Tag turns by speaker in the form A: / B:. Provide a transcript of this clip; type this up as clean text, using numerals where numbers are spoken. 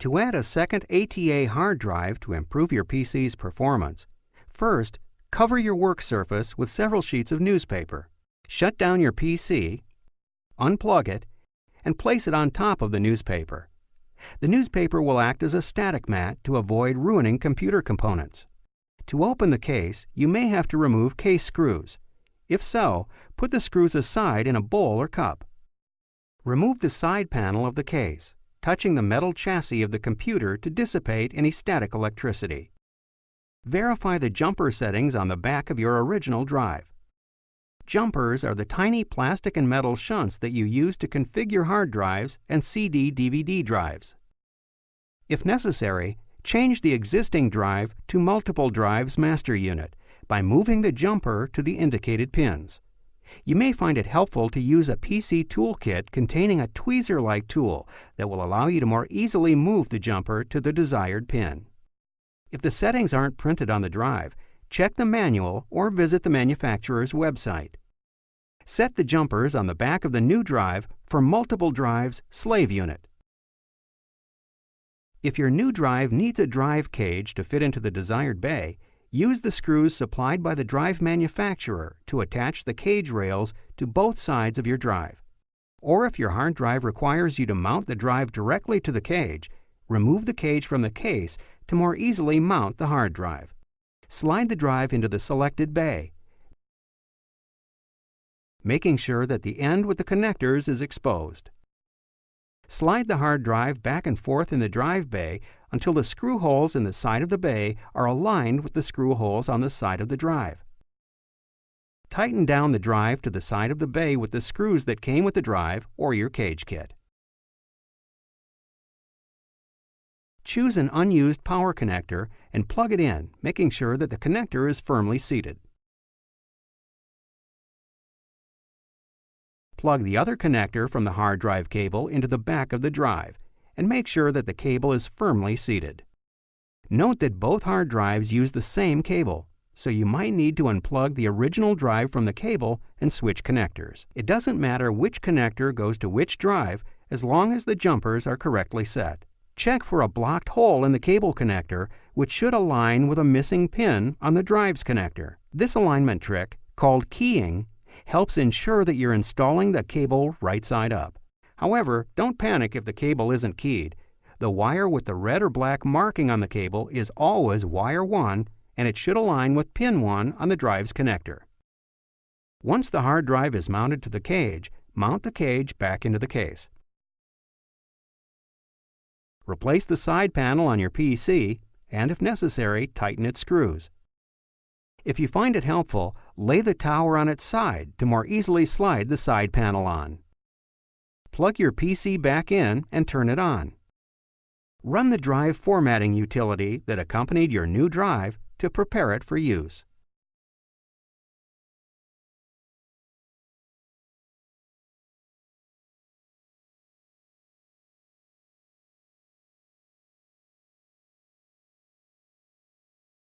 A: To add a second ATA hard drive to improve your PC's performance, first, cover your work surface with several sheets of newspaper. Shut down your PC, unplug it, and place it on top of the newspaper. The newspaper will act as a static mat to avoid ruining computer components. To open the case, you may have to remove case screws. If so, put the screws aside in a bowl or cup. Remove the side panel of the case, touching the metal chassis of the computer to dissipate any static electricity. Verify the jumper settings on the back of your original drive. Jumpers are the tiny plastic and metal shunts that you use to configure hard drives and CD/DVD drives. If necessary, change the existing drive to multiple drives master unit by moving the jumper to the indicated pins. You may find it helpful to use a PC toolkit containing a tweezer-like tool that will allow you to more easily move the jumper to the desired pin. If the settings aren't printed on the drive, check the manual or visit the manufacturer's website. Set the jumpers on the back of the new drive for multiple drives slave unit. If your new drive needs a drive cage to fit into the desired bay, use the screws supplied by the drive manufacturer to attach the cage rails to both sides of your drive. Or if your hard drive requires you to mount the drive directly to the cage, remove the cage from the case to more easily mount the hard drive. Slide the drive into the selected bay, making sure that the end with the connectors is exposed. Slide the hard drive back and forth in the drive bay until the screw holes in the side of the bay are aligned with the screw holes on the side of the drive. Tighten down the drive to the side of the bay with the screws that came with the drive or your cage kit. Choose an unused power connector and plug it in, making sure that the connector is firmly seated. Plug the other connector from the hard drive cable into the back of the drive and make sure that the cable is firmly seated. Note that both hard drives use the same cable, so you might need to unplug the original drive from the cable and switch connectors. It doesn't matter which connector goes to which drive as long as the jumpers are correctly set. Check for a blocked hole in the cable connector, which should align with a missing pin on the drive's connector. This alignment trick, called keying, helps ensure that you're installing the cable right side up. However, don't panic if the cable isn't keyed. The wire with the red or black marking on the cable is always wire 1, and it should align with pin 1 on the drive's connector. Once the hard drive is mounted to the cage, mount the cage back into the case. Replace the side panel on your PC, and if necessary, tighten its screws. If you find it helpful, lay the tower on its side to more easily slide the side panel on. Plug your PC back in and turn it on. Run the drive formatting utility that accompanied your new drive to prepare it for use.